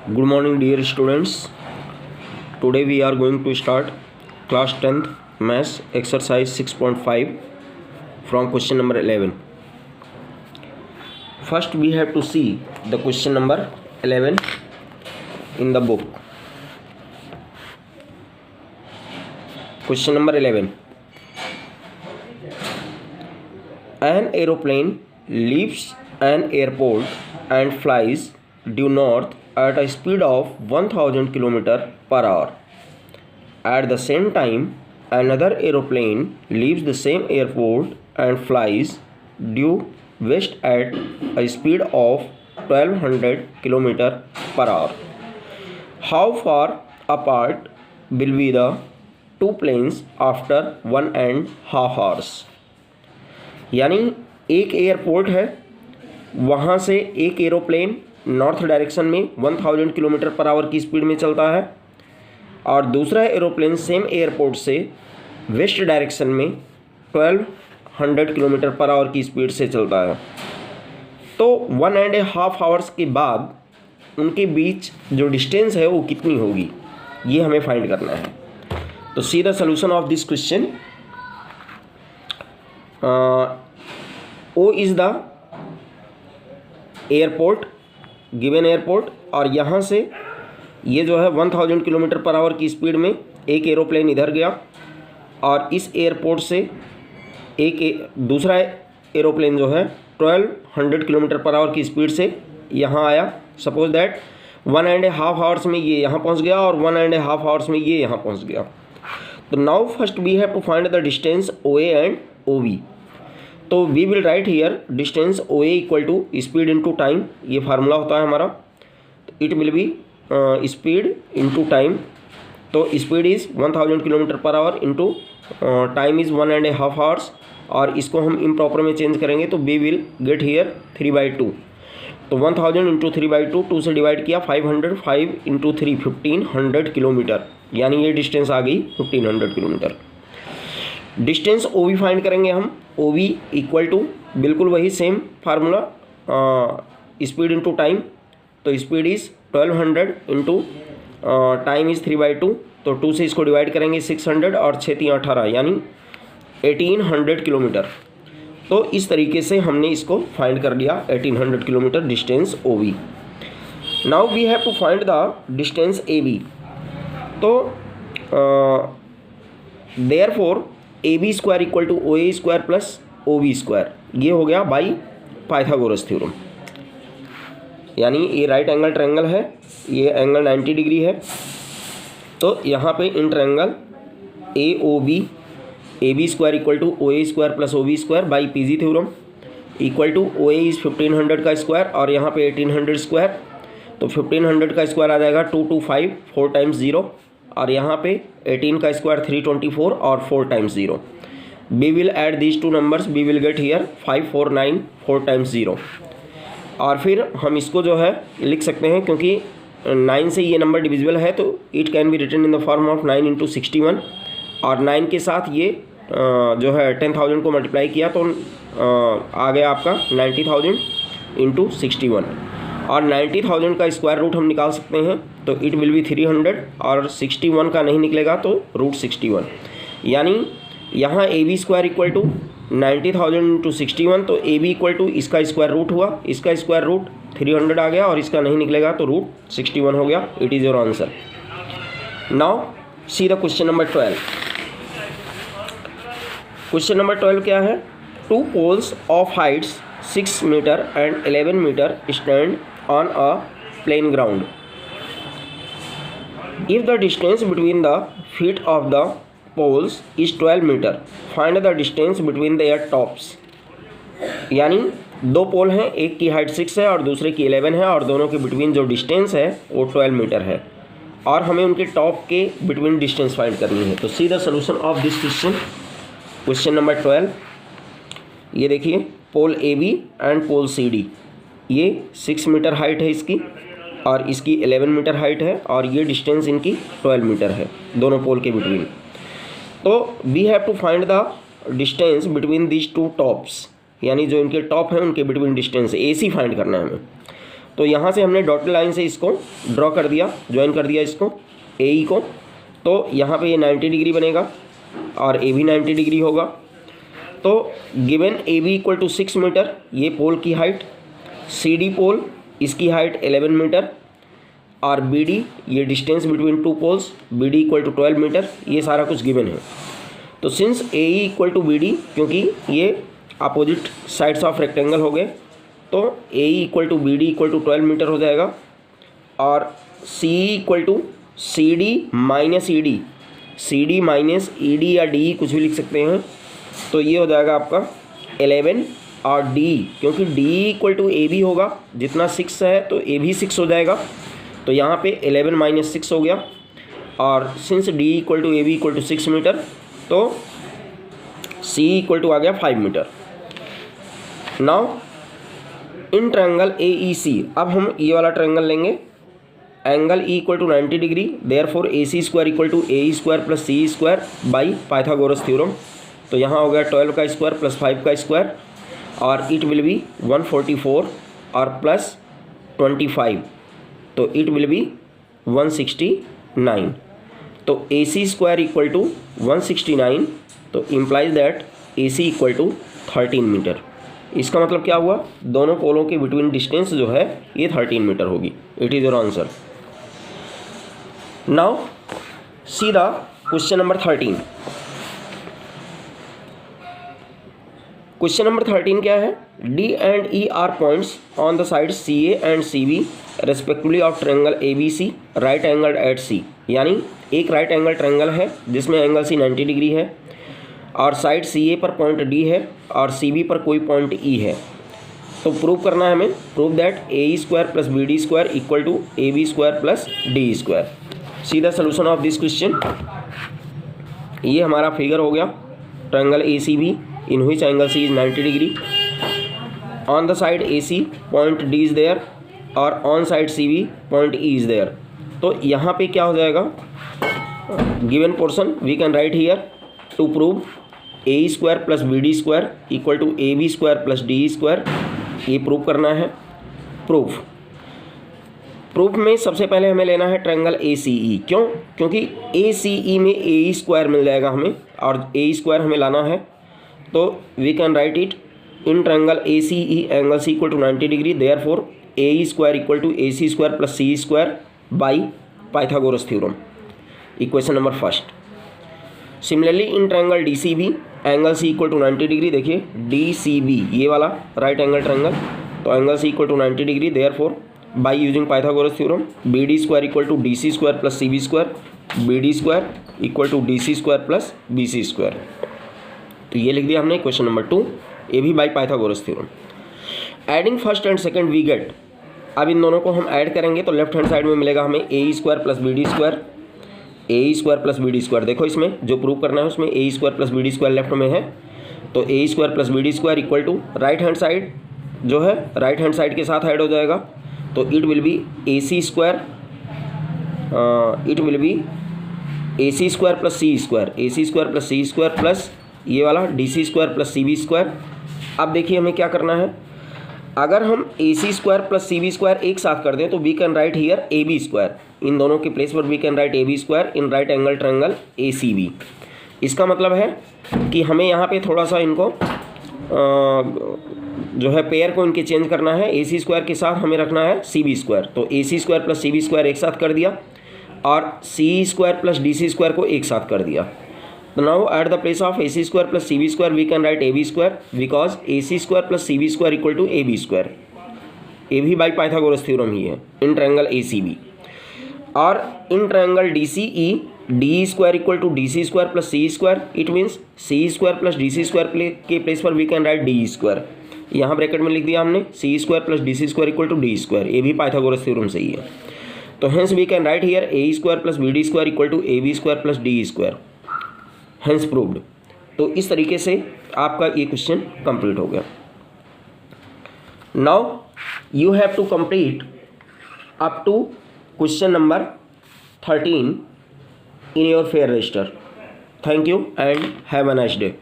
Good morning dear students. Today we are going to start class 10th maths exercise 6.5 from question number 11. First we have to see the question number 11 in the book. Question number 11. An aeroplane leaves an airport and flies due north at a speed of 1000 km per hour. At the same time, another aeroplane leaves the same airport and flies due west at a speed of 1200 km per hour. How far apart will be the two planes after 1.5 hours? यानी एक airport है, वहाँ से एक aeroplane north direction में 1000 kilometre per our की speed में चलता है और दूसरा एरोप्लेन सेम एयरपोर्ट से वेस्ट डायरेक्शन में 1200 किलोमीटर पर आवर की स्पीड से चलता है। तो 1.5 आवर्स के बाद उनके बीच जो डिस्टेंस है वो कितनी होगी, ये हमें फाइंड करना है। तो see the solution of this question. O is the airport, given airport, और यहाँ से ये जो है 1000 किलोमीटर पर आवर की स्पीड में एक एरोप्लेन इधर गया और इस एयरपोर्ट से एक दूसरा एरोप्लेन जो है 1200 किलोमीटर पर आवर की स्पीड से यहाँ आया। सपोज दैट 1.5 आवर्स में ये यहाँ पहुँच गया और 1.5 आवर्स में ये यहाँ पहुँच गया। तो now first we have to find the distance O A and O B. तो we will write here distance O A equal to speed into time, ये फार्मूला होता है हमारा। It will be speed into time. तो speed is 1000 kilometre per hour into time is 1.5 hours, और इसको हम improper में चेंज करेंगे तो वी विल गेट हियर 3/2। तो 1000 इंटू 3/2, 2 से डिवाइड किया 500, 5 इंटू 3 1500 किलोमीटर, यानी ये डिस्टेंस आ गई 1500 kilometre. Distance O B find करेंगे हम। ओ बी इक्वल टू बिल्कुल वही same formula, speed into time. तो speed is 1200 into time is 3/2। तो 2 से इसको डिवाइड करेंगे 600 और 6 3 18, यानी 1800 किलोमीटर। तो इस तरीके से हमने इसको फाइंड कर लिया 1800 kilometre distance O B. Now we have to find the distance A B. तो therefore A B square equal to O A square plus O B square, ये हो गया बाई पाइथागोरस थ्योरम। यानी ये राइट एंगल ट्रायंगल है, ये angle 90 degree है। तो यहाँ पे in triangle A O B, A B square equal to O A square plus O B square by P G theorem equal to O A is 1500 का square और यहाँ पे 1800 स्क्वायर। तो 1500 का स्क्वायर आ जाएगा 225, 4 टाइम्स 0, और यहाँ पे 18 का स्क्वायर 324 और 4 times 0। We will add these two numbers, we will get here 549, 4 times 0। और फिर हम इसको जो है लिख सकते हैं, क्योंकि 9 से ये नंबर डिविजिबल है तो it can be written in the form of 9 into 61, और 9 के साथ ये जो है 10,000 को मल्टीप्लाई किया तो आ गया आपका 90,000 इंटू 61, और 90,000 का स्क्वायर रूट हम निकाल सकते हैं। तो इट विल बी 300, और 61 का नहीं निकलेगा तो रूट 61, यानी यहाँ A B square equal to 90,000 into 61। तो ए बी इक्वल टू इसका स्क्वायर रूट हुआ, इसका स्क्वायर रूट 300 आ गया और इसका नहीं निकलेगा तो रूट 61 हो गया। It is your answer. Now see the question number 12। Question number 12 क्या है? 2 poles of heights 6 metre and 11 metre stand on a plane ground. If the distance between the feet of the poles is 12 metre, find the distance between their tops। यानी 2 पोल हैं, एक की height 6 है और दूसरे की 11 है, और दोनों के बिटवीन जो डिस्टेंस है वो 12 मीटर है, और हमें उनके टॉप के बिटवीन डिस्टेंस फाइंड करनी है। तो see the solution of this question. Question number 12, ये देखिए, pole A B and pole C D, ये 6 मीटर हाइट है इसकी और इसकी 11 मीटर हाइट है, और ये डिस्टेंस इनकी 12 मीटर है दोनों पोल के बिटवीन। तो we have to find the distance between these two tops, यानी जो इनके टॉप हैं उनके between distance A C find करना है हमें। तो यहाँ से हमने डॉटेड लाइन से इसको ड्रॉ कर दिया, ज्वाइन कर दिया इसको ए को। तो यहाँ पे ये 90 डिग्री बनेगा और ए भी 90 डिग्री होगा। तो given A B equal to 6 metre, ये पोल की हाइट, सी डी पोल इसकी हाइट 11 मीटर, और बी डी ये distance between two poles B D equal to 12 metre, ये सारा कुछ गिवन है। तो since A E equal to B D, क्योंकि ये अपोजिट साइड्स ऑफ रेक्टेंगल हो गए, तो A E equal to B D equal to 12 metre हो जाएगा, और C E equal to C D minus E D, C D minus E D या D कुछ भी लिख सकते हैं। तो ये हो जाएगा आपका 11, और डी क्योंकि D equal to A B होगा, जितना 6 है तो ए भी 6 हो जाएगा, तो यहाँ पे 11 माइनस 6 हो गया। और since D equal to A B equal to 6 metre, तो सी इक्वल टू आ गया 5 metre. Now in triangle A E C, अब हम ये वाला ट्रायंगल लेंगे, angle E equal to 90 degree, therefore A C square equal to A E square plus C square by Pythagoras theorem. तो यहाँ हो गया 12 का स्क्वायर प्लस 5 का स्क्वायर, और इट विल बी 144 और प्लस 25, तो इट विल बी 169। तो A C square equal to 169, तो implies that A C equal to 13 metre. इसका मतलब क्या हुआ, दोनों पोलों के बिटवीन डिस्टेंस जो है ये 13 मीटर होगी। It is your answer. Now see the question number 13। Question number 13 क्या है, D and E are points on the side C A and C B respectively of triangle A B C right angle at C. यानी एक right angle triangle है जिसमें angle C 90 degree है, और side C ए पर point D है और C B पर कोई पॉइंट ई है। तो प्रूव करना है हमें, prove that A E square plus B D square equal to A B square plus D square. See the solution of this question. ये हमारा फिगर हो गया, triangle A C B in which angle C is 90 degree, on the side A C point D is there, और on side C B point E is there. तो यहाँ पे क्या हो जाएगा, given portion we can write here to prove A square plus B D square equal to A B square plus D square. ये prove करना है। Proof में सबसे पहले हमें लेना है ट्रायंगल ए सी ई। क्यों, क्योंकि ए सी ई में ए स्क्वायर मिल जाएगा हमें, और ए स्क्वायर हमें लाना है। तो we can write it in triangle A C E angle C equal to 90 degree, therefore A square equal to A C square plus C square by Pythagoras theorem. Equation number first. Similarly in triangle D C B angle C equal to 90 degree, देखिए D C B ये वाला right angle triangle, तो angle C equal to 90 degree, therefore by using Pythagoras theorem B D square equal to D C square plus C B square, B D square equal to D C square plus B C square. तो ये लिख दिया हमने question number 2, ये भी by Pythagoras theorem. Adding first and second we get, अब इन दोनों को हम ऐड करेंगे तो लेफ्ट हैंड साइड में मिलेगा हमें A square plus B D square, A square plus B D square. देखो इसमें जो प्रूव करना है उसमें A square plus B D square left में है, तो A square plus B D square equal to right hand side जो है राइट हैंड साइड के साथ ऐड हो जाएगा, तो it will be A C square, it will be A C square plus C square, A C square plus C square plus ये वाला D C square plus C B square. अब देखिए हमें क्या करना है, अगर हम A C square plus C B square एक साथ कर दें तो we can write here A B square, इन दोनों के प्लेस पर we can write A B square in right angle triangle A C B. इसका मतलब है कि हमें यहाँ पे थोड़ा सा इनको जो है पेयर को इनके चेंज करना है, ए सी स्क्वायर के साथ हमें रखना है सी बी स्क्वायर, तो A C square plus C B square एक साथ कर दिया, और C square plus D C square को एक साथ कर दिया। तो now at the place of A C square plus C B square we can write A B square, because A C square plus C B square equal to A B square. ये भी by Pythagoras theorem ही है इन triangle A C B. और in triangle D C E D square equal to D C square plus C square, it means C square plus D C square के place पर we can write D square. यहाँ bracket में लिख दिया हमने C square plus D C square equal to D square, ये भी Pythagoras theorem से ही है। तो hence we can write here A square plus B D square equal to A B square plus D square, hence proved. तो इस तरीके से आपका ये क्वेश्चन कंप्लीट हो गया। Now you have to complete up to question number 13 in your fair register. Thank you and have a nice day.